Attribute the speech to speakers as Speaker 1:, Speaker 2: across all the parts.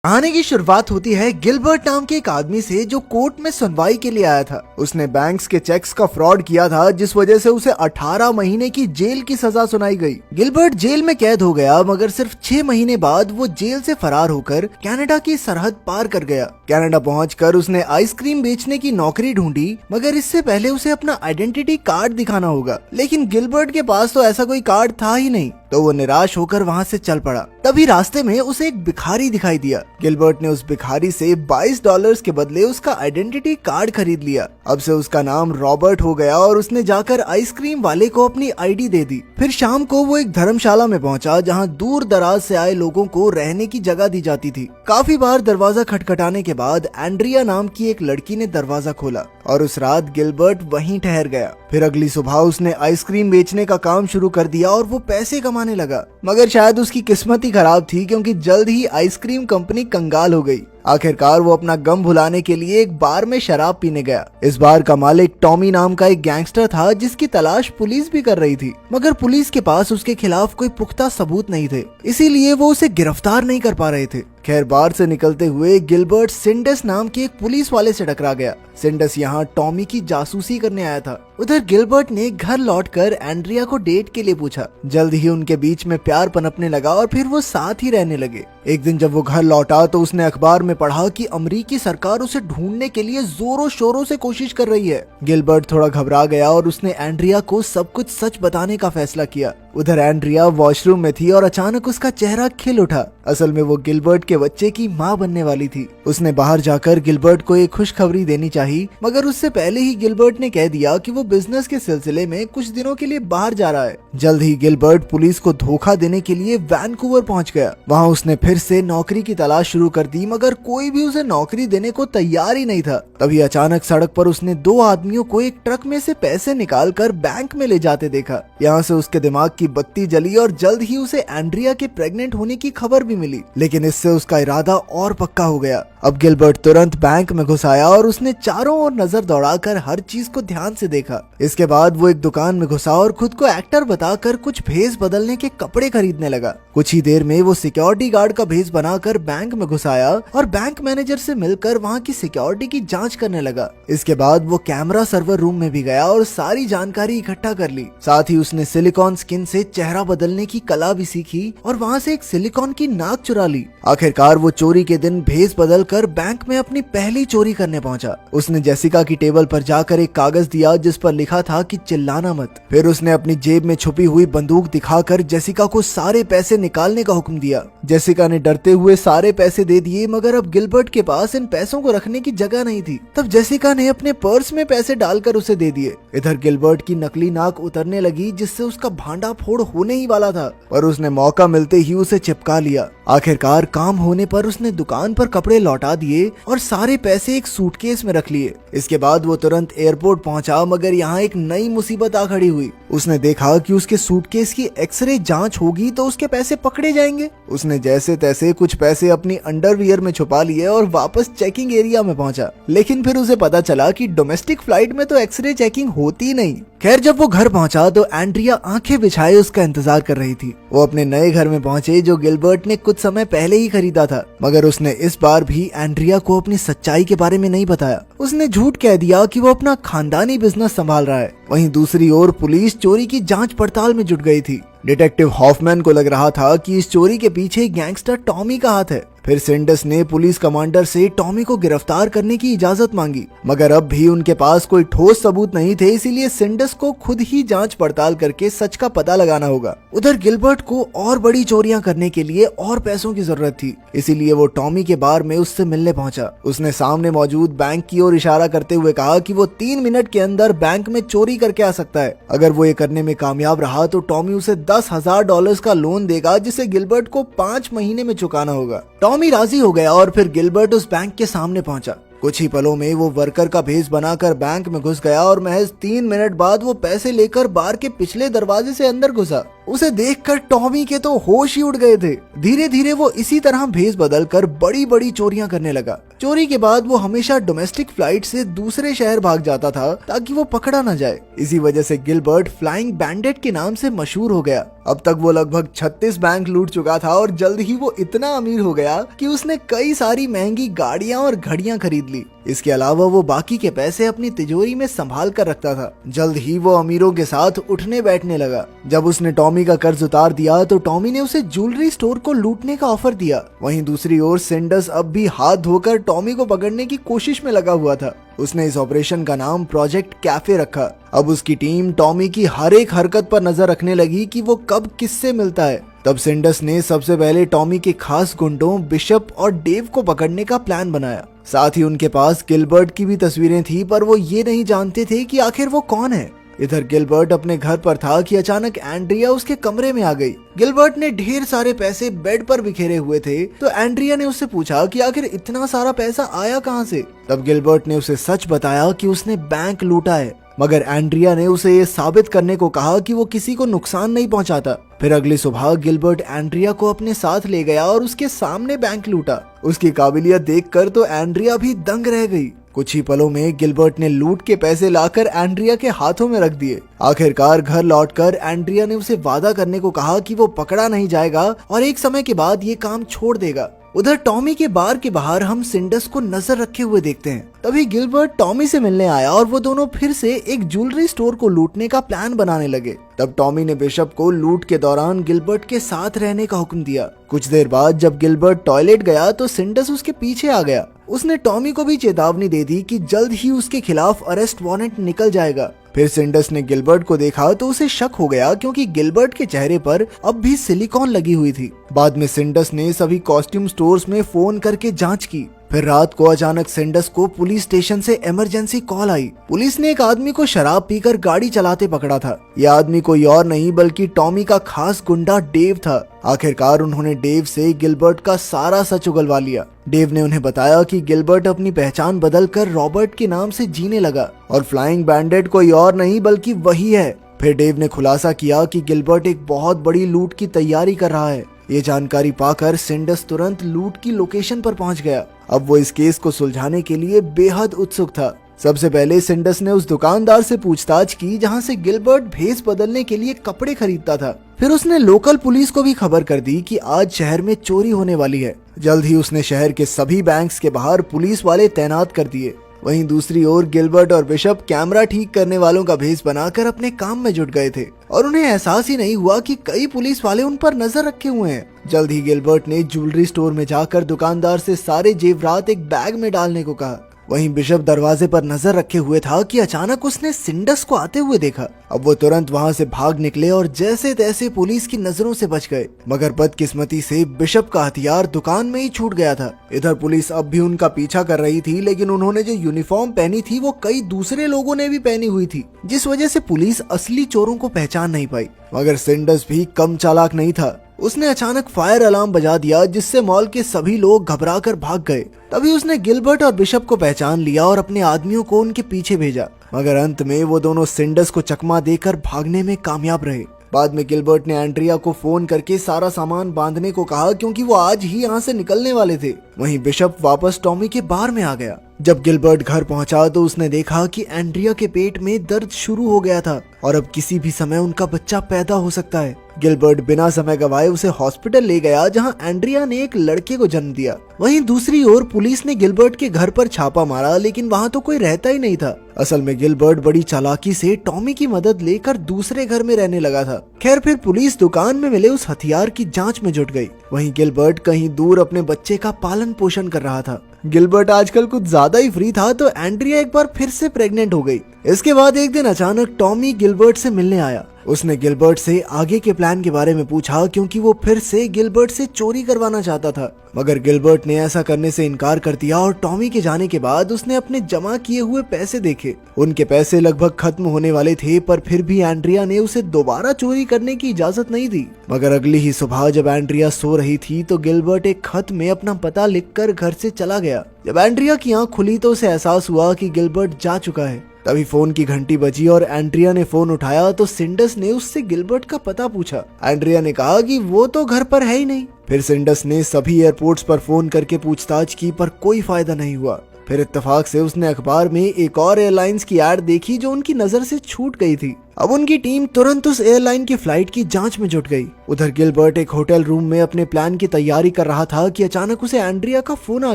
Speaker 1: कहानी की शुरुआत होती है गिलबर्ट नाम के एक आदमी से जो कोर्ट में सुनवाई के लिए आया था। उसने बैंक्स के चेक्स का फ्रॉड किया था जिस वजह से उसे 18 महीने की जेल की सजा सुनाई गई। गिलबर्ट जेल में कैद हो गया मगर सिर्फ 6 महीने बाद वो जेल से फरार होकर कनाडा की सरहद पार कर गया। कनाडा पहुंचकर उसने आइसक्रीम बेचने की नौकरी ढूंढी मगर इससे पहले उसे अपना आइडेंटिटी कार्ड दिखाना होगा। लेकिन गिलबर्ट के पास तो ऐसा कोई कार्ड था ही नहीं, तो वो निराश होकर वहाँ से चल पड़ा। तभी रास्ते में उसे एक भिखारी दिखाई दिया। गिलबर्ट ने उस भिखारी से $22 के बदले उसका आइडेंटिटी कार्ड खरीद लिया। अब से उसका नाम रॉबर्ट हो गया और उसने जाकर आइसक्रीम वाले को अपनी आईडी दे दी। फिर शाम को वो एक धर्मशाला में पहुंचा जहां दूर दराज से आए लोगों को रहने की जगह दी जाती थी। काफी बार दरवाजा खटखटाने के बाद एंड्रिया नाम की एक लड़की ने दरवाजा खोला और उस रात गिलबर्ट वहीं ठहर गया। फिर अगली सुबह उसने आइसक्रीम बेचने का काम शुरू कर दिया और वो पैसे कमाने लगा। मगर शायद उसकी किस्मत ही खराब थी क्योंकि जल्द ही आइसक्रीम कंपनी कंगाल हो गई। आखिरकार वो अपना गम भुलाने के लिए एक बार में शराब पीने गया। इस बार का मालिक टॉमी नाम का एक गैंगस्टर था जिसकी तलाश पुलिस भी कर रही थी, मगर पुलिस के पास उसके खिलाफ कोई पुख्ता सबूत नहीं थे, इसीलिए वो उसे गिरफ्तार नहीं कर पा रहे थे। खैर बार से निकलते हुए गिलबर्ट सिंडस नाम के एक पुलिस वाले से टकरा गया। सिंडस यहाँ टॉमी की जासूसी करने आया था। उधर गिलबर्ट ने घर लौटकर एंड्रिया को डेट के लिए पूछा। जल्द ही उनके बीच में प्यार पनपने लगा और फिर वो साथ ही रहने लगे। एक दिन जब वो घर लौटा तो उसने अखबार में पढ़ा कि अमेरिकी सरकार उसे ढूंढने के लिए जोरों शोरों से कोशिश कर रही है। गिलबर्ट थोड़ा घबरा गया और उसने एंड्रिया को सब कुछ सच बताने का फैसला किया। उधर एंड्रिया वॉशरूम में थी और अचानक उसका चेहरा खिल उठा। असल में वो गिलबर्ट के बच्चे की माँ बनने वाली थी। उसने बाहर जाकर गिलबर्ट को एक खुशखबरी देनी चाहिए, मगर उससे पहले ही गिलबर्ट ने कह दिया कि वो बिजनेस के सिलसिले में कुछ दिनों के लिए बाहर जा रहा है। जल्द ही गिलबर्ट पुलिस को धोखा देने के लिए वैनकूवर पहुंच गया। वहां उसने फिर से नौकरी की तलाश शुरू कर दी मगर कोई भी उसे नौकरी देने को तैयार ही नहीं था। तभी अचानक सड़क पर उसने 2 आदमियों को एक ट्रक में से पैसे निकालकर बैंक में ले जाते देखा। यहाँ से उसके दिमाग की बत्ती जली और जल्द ही उसे एंड्रिया के प्रेग्नेंट होने की खबर भी मिली, लेकिन इससे उसका इरादा और पक्का हो गया। अब गिलबर्ट तुरंत बैंक में घुस आया और उसने चारों ओर नजर दौड़ाकर हर चीज को ध्यान से देखा। इसके बाद वो एक दुकान में घुसा और खुद को एक्टर बताकर कुछ भेस बदलने के कपड़े खरीदने लगा। कुछ ही देर में वो सिक्योरिटी गार्ड का भेस बनाकर बैंक में घुस आया और बैंक मैनेजर से मिलकर वहाँ की सिक्योरिटी की जांच करने लगा। इसके बाद वो कैमरा सर्वर रूम में भी गया और सारी जानकारी इकट्ठा कर ली। साथ ही उसने सिलिकॉन स्किन से चेहरा बदलने की कला भी सीखी और वहाँ से एक सिलिकॉन की नाक चुरा ली। आखिरकार वो चोरी के दिन भेस बदलकर बैंक में अपनी पहली चोरी करने पहुंचा। उसने जेसिका की टेबल पर जाकर एक कागज दिया जिस पर लिखा था कि चिल्लाना मत। फिर उसने अपनी जेब में छुपी हुई बंदूक दिखाकर जेसिका को सारे पैसे निकालने का हुक्म दिया। जेसिका ने डरते हुए सारे पैसे दे दिए मगर अब गिलबर्ट के पास इन पैसों को रखने की जगह नहीं थी। तब जेसिका ने अपने पर्स में पैसे डालकर उसे दे दिए। इधर गिलबर्ट की नकली नाक उतरने लगी जिससे उसका भांडा फोड़ होने ही वाला था, पर उसने मौका मिलते ही उसे चिपका लिया। आखिरकार काम होने पर उसने दुकान पर कपड़े लौटा दिए और सारे पैसे एक सूटकेस में रख लिए। इसके बाद वो तुरंत एयरपोर्ट पहुंचा मगर यहाँ एक नई मुसीबत आ खड़ी हुई। उसने देखा कि उसके सूटकेस की एक्सरे जांच होगी तो उसके पैसे पकड़े जाएंगे। उसने जैसे तैसे कुछ पैसे अपनी अंडरवियर में छुपा लिए और वापस चेकिंग एरिया में पहुंचा, लेकिन फिर उसे पता चला कि डोमेस्टिक फ्लाइट में तो एक्सरे चेकिंग होती नहीं। खैर जब वो घर पहुंचा तो एंड्रिया आंखें बिछाए उसका इंतजार कर रही थी। वो अपने नए घर में पहुंचे जो गिलबर्ट ने कुछ समय पहले ही खरीदा था, मगर उसने इस बार भी एंड्रिया को अपनी सच्चाई के बारे में नहीं बताया। उसने झूठ कह दिया कि वो अपना खानदानी बिजनेस संभाल रहा है। वहीं दूसरी ओर पुलिस चोरी की जांच पड़ताल में जुट गई थी। डिटेक्टिव हॉफमैन को लग रहा था कि इस चोरी के पीछे गैंगस्टर टॉमी का हाथ है। फिर सिंडस ने पुलिस कमांडर से टॉमी को गिरफ्तार करने की इजाजत मांगी, मगर अब भी उनके पास कोई ठोस सबूत नहीं थे, इसीलिए सिंडस को खुद ही जांच पड़ताल करके सच का पता लगाना होगा। उधर गिलबर्ट को और बड़ी चोरियां करने के लिए और पैसों की जरूरत थी, इसीलिए वो टॉमी के बार में उससे मिलने पहुंचा। उसने सामने मौजूद बैंक की ओर इशारा करते हुए कहा कि वो 3 मिनट के अंदर बैंक में चोरी करके आ सकता है। अगर वो ये करने में कामयाब रहा तो टॉमी उसे $10,000 का लोन देगा जिसे गिलबर्ट को 5 महीने में चुकाना होगा। टॉमी राजी हो गया और फिर गिलबर्ट उस बैंक के सामने पहुंचा। कुछ ही पलों में वो वर्कर का भेष बनाकर बैंक में घुस गया और महज 3 मिनट बाद वो पैसे लेकर बार के पिछले दरवाजे से अंदर घुसा। उसे देखकर टॉमी के तो होश ही उड़ गए थे। धीरे धीरे वो इसी तरह भेस बदल कर बड़ी बड़ी चोरियां करने लगा। चोरी के बाद वो हमेशा डोमेस्टिक फ्लाइट से दूसरे शहर भाग जाता था ताकि वो पकड़ा न जाए। इसी वजह से गिलबर्ट फ्लाइंग बैंडेट के नाम से मशहूर हो गया। अब तक वो लगभग 36 बैंक लूट चुका था और जल्द ही वो इतना अमीर हो गया कि उसने कई सारी महंगी गाड़ियां और घड़ियां खरीद ली। इसके अलावा वो बाकी के पैसे अपनी तिजोरी में संभाल कर रखता था। जल्द ही वो अमीरों के साथ उठने बैठने लगा। जब उसने टॉमी का कर्ज उतार दिया तो टॉमी ने उसे ज्वेलरी स्टोर को लूटने का ऑफर दिया। वहीं दूसरी ओर सिंडस अब भी हाथ धोकर टॉमी को पकड़ने की कोशिश में लगा हुआ था। उसने इस ऑपरेशन का नाम प्रोजेक्ट कैफे रखा। अब उसकी टीम टॉमी की हर एक हरकत पर नजर रखने लगी कि वो कब किससे मिलता है। तब सिंडस ने सबसे पहले टॉमी के खास गुंडों बिशप और डेव को पकड़ने का प्लान बनाया। साथ ही उनके पास गिलबर्ट की भी तस्वीरें थी, पर वो ये नहीं जानते थे कि आखिर वो कौन है। इधर गिलबर्ट अपने घर पर था कि अचानक एंड्रिया उसके कमरे में आ गई। गिलबर्ट ने ढेर सारे पैसे बेड पर बिखेरे हुए थे, तो एंड्रिया ने उससे पूछा कि आखिर इतना सारा पैसा आया कहां से। तब गिलबर्ट ने उसे सच बताया कि उसने बैंक लूटा है, मगर एंड्रिया ने उसे ये साबित करने को कहा कि वो किसी को नुकसान नहीं पहुंचाता। फिर अगली सुबह गिलबर्ट एंड्रिया को अपने साथ ले गया और उसके सामने बैंक लूटा। उसकी काबिलियत देखकर तो एंड्रिया भी दंग रह गई। कुछ ही पलों में गिलबर्ट ने लूट के पैसे लाकर एंड्रिया के हाथों में रख दिए। आखिरकार घर लौटकर एंड्रिया ने उसे वादा करने को कहा कि वो पकड़ा नहीं जाएगा और एक समय के बाद ये काम छोड़ देगा। उधर टॉमी के बार के बाहर हम सिंडस को नजर रखे हुए देखते हैं। तभी गिलबर्ट टॉमी से मिलने आया और वो दोनों फिर से एक ज्वेलरी स्टोर को लूटने का प्लान बनाने लगे। तब टॉमी ने बिशप को लूट के दौरान गिलबर्ट के साथ रहने का हुक्म दिया। कुछ देर बाद जब गिलबर्ट टॉयलेट गया तो सिंडस उसके पीछे आ गया। उसने टॉमी को भी चेतावनी दे दी कि जल्द ही उसके खिलाफ अरेस्ट वारंट निकल जाएगा। फिर सिंडस ने गिलबर्ट को देखा तो उसे शक हो गया, क्योंकि गिलबर्ट के चेहरे पर अब भी सिलिकॉन लगी हुई थी। बाद में सिंडस ने सभी कॉस्ट्यूम स्टोर्स में फोन करके जांच की। फिर रात को अचानक सिंडस को पुलिस स्टेशन से इमरजेंसी कॉल आई। पुलिस ने एक आदमी को शराब पीकर गाड़ी चलाते पकड़ा था। यह आदमी कोई और नहीं बल्कि टॉमी का खास गुंडा डेव था। आखिरकार उन्होंने डेव से गिलबर्ट का सारा सच उगलवा लिया। डेव ने उन्हें बताया कि गिलबर्ट अपनी पहचान बदलकर रॉबर्ट के नाम से जीने लगा और फ्लाइंग बैंडेट कोई और नहीं बल्कि वही है। फिर डेव ने खुलासा किया कि गिलबर्ट एक बहुत बड़ी लूट की तैयारी कर रहा है। ये जानकारी पाकर सिंडस तुरंत लूट की लोकेशन पर पहुंच गया। अब वो इस केस को सुलझाने के लिए बेहद उत्सुक था। सबसे पहले सिंडस ने उस दुकानदार से पूछताछ की जहां से गिलबर्ट भेस बदलने के लिए कपड़े खरीदता था। फिर उसने लोकल पुलिस को भी खबर कर दी कि आज शहर में चोरी होने वाली है। जल्द ही उसने शहर के सभी बैंक्स के बाहर पुलिस वाले तैनात कर दिए। वहीं दूसरी ओर गिलबर्ट और बिशप कैमरा ठीक करने वालों का भेस बनाकर अपने काम में जुट गए थे और उन्हें एहसास ही नहीं हुआ कि कई पुलिस वाले उन पर नजर रखे हुए हैं। जल्द ही गिलबर्ट ने ज्वेलरी स्टोर में जाकर दुकानदार से सारे जेवरात एक बैग में डालने को कहा। वहीं बिशप दरवाजे पर नजर रखे हुए था कि अचानक उसने सिंडस को आते हुए देखा। अब वो तुरंत वहां से भाग निकले और जैसे तैसे पुलिस की नजरों से बच गए, मगर बदकिस्मती से बिशप का हथियार दुकान में ही छूट गया था। इधर पुलिस अब भी उनका पीछा कर रही थी, लेकिन उन्होंने जो यूनिफॉर्म पहनी थी वो कई दूसरे लोगों ने भी पहनी हुई थी, जिस वजह से पुलिस असली चोरों को पहचान नहीं पाई। मगर सिंडस भी कम चालाक नहीं था। उसने अचानक फायर अलार्म बजा दिया, जिससे मॉल के सभी लोग घबराकर भाग गए। तभी उसने गिलबर्ट और बिशप को पहचान लिया और अपने आदमियों को उनके पीछे भेजा, मगर अंत में वो दोनों सिंडस को चकमा देकर भागने में कामयाब रहे। बाद में गिलबर्ट ने एंड्रिया को फोन करके सारा सामान बांधने को कहा, क्योंकि वो आज ही यहाँ से निकलने वाले थे। वहीं बिशप वापस टॉमी के बार में आ गया। जब गिलबर्ट घर पहुंचा तो उसने देखा कि एंड्रिया के पेट में दर्द शुरू हो गया था और अब किसी भी समय उनका बच्चा पैदा हो सकता है। गिलबर्ट बिना समय गवाए उसे हॉस्पिटल ले गया, जहां एंड्रिया ने एक लड़के को जन्म दिया। वहीं दूसरी ओर पुलिस ने गिलबर्ट के घर पर छापा मारा, लेकिन वहां तो कोई रहता ही नहीं था। असल में गिलबर्ट बड़ी चालाकी से टॉमी की मदद लेकर दूसरे घर में रहने लगा था। खैर, फिर पुलिस दुकान में मिले उस हथियार की जांच में जुट गई। वहीं गिलबर्ट कहीं दूर अपने बच्चे का पालन पोषण कर रहा था। गिलबर्ट आजकल कुछ ज्यादा ही फ्री था, तो एंड्रिया एक बार फिर से प्रेग्नेंट हो गई। इसके बाद एक दिन अचानक टॉमी गिलबर्ट से मिलने आया। उसने गिलबर्ट से आगे के प्लान के बारे में पूछा, क्योंकि वो फिर से गिलबर्ट से चोरी करवाना चाहता था। मगर गिलबर्ट ने ऐसा करने से इनकार कर दिया और टॉमी के जाने के बाद उसने अपने जमा किए हुए पैसे देखे। उनके पैसे लगभग खत्म होने वाले थे, पर फिर भी एंड्रिया ने उसे दोबारा चोरी करने की इजाजत नहीं दी। मगर अगली ही सुबह जब एंड्रिया सो रही थी तो गिलबर्ट एक खत में अपना पता लिखकर घर से चला गया। जब एंड्रिया की आंख खुली तो उसे एहसास हुआ कि गिलबर्ट जा चुका है। तभी फोन की घंटी बजी और एंड्रिया ने फोन उठाया तो सिंडस ने उससे गिलबर्ट का पता पूछा। एंड्रिया ने कहा कि वो तो घर पर है ही नहीं। फिर सिंडस ने सभी एयरपोर्ट्स पर फोन करके पूछताछ की पर कोई फायदा नहीं हुआ। फिर इत्तेफाक से उसने अखबार में एक और एयरलाइंस की एड देखी जो उनकी नजर से छूट गई थी। अब उनकी टीम तुरंत उस एयरलाइन की फ्लाइट की जांच में जुट गई। उधर गिलबर्ट एक होटल रूम में अपने प्लान की तैयारी कर रहा था कि अचानक उसे एंड्रिया का फोन आ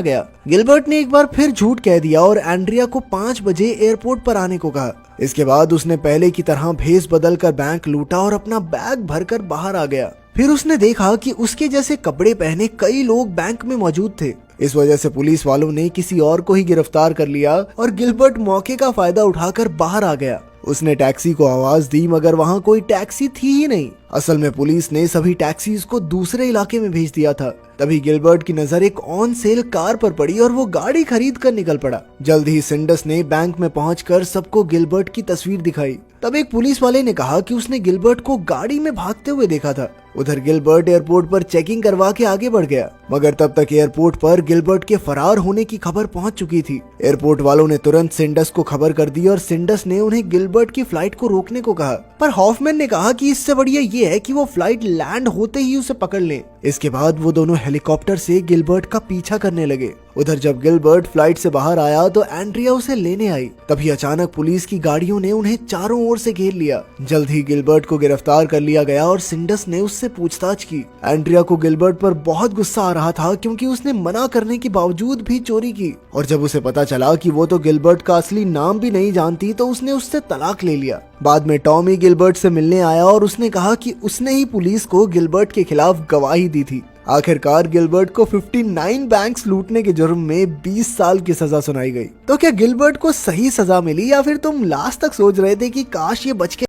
Speaker 1: गया। गिलबर्ट ने एक बार फिर झूठ कह दिया और एंड्रिया को 5 बजे एयरपोर्ट पर आने को कहा। इसके बाद उसने पहले की तरह भेस बदल कर बैंक लूटा और अपना बैग भरकर बाहर आ गया। फिर उसने देखा कि उसके जैसे कपड़े पहने कई लोग बैंक में मौजूद थे। इस वजह से पुलिस वालों ने किसी और को ही गिरफ्तार कर लिया और गिलबर्ट मौके का फायदा उठाकर बाहर आ गया। उसने टैक्सी को आवाज दी मगर वहाँ कोई टैक्सी थी ही नहीं। असल में पुलिस ने सभी टैक्सीज को दूसरे इलाके में भेज दिया था। तभी गिलबर्ट की नजर एक ऑन सेल कार पर पड़ी और वो गाड़ी खरीद कर निकल पड़ा। जल्द ही सिंडस ने बैंक में पहुंचकर सबको गिलबर्ट की तस्वीर दिखाई। तब एक पुलिस वाले ने कहा कि उसने गिलबर्ट को गाड़ी में भागते हुए देखा था। उधर गिलबर्ट एयरपोर्ट पर चेकिंग करवा के आगे बढ़ गया मगर तब तक एयरपोर्ट पर गिलबर्ट के फरार होने की खबर पहुंच चुकी थी। एयरपोर्ट वालों ने तुरंत सिंडस को खबर कर दी और सिंडस ने उन्हें गिलबर्ट की फ्लाइट को रोकने को कहा। पर हॉफमैन ने कहा कि इससे बढ़िया ये है कि वो फ्लाइट लैंड होते ही उसे पकड़ लें। इसके बाद वो दोनों हेलीकॉप्टर से गिलबर्ट का पीछा करने लगे। उधर जब गिलबर्ट फ्लाइट से बाहर आया तो एंड्रिया उसे लेने आई। तभी अचानक पुलिस की गाड़ियों ने उन्हें चारों ओर से घेर लिया। जल्द ही गिलबर्ट को गिरफ्तार कर लिया गया और सिंडस ने उससे पूछताछ की। एंड्रिया को गिलबर्ट पर बहुत गुस्सा आ रहा था क्योंकि उसने मना करने के बावजूद भी चोरी की और जब उसे पता चला कि वो तो गिलबर्ट का असली नाम भी नहीं जानती तो उसने उससे तलाक ले लिया। बाद में टॉमी गिलबर्ट से मिलने आया और उसने कहा कि उसने ही पुलिस को गिलबर्ट के खिलाफ गवाही दी थी। आखिरकार गिलबर्ट को 59 बैंक्स लूटने के जुर्म में 20 साल की सजा सुनाई गई। तो क्या गिलबर्ट को सही सजा मिली या फिर तुम लास्ट तक सोच रहे थे कि काश ये बच के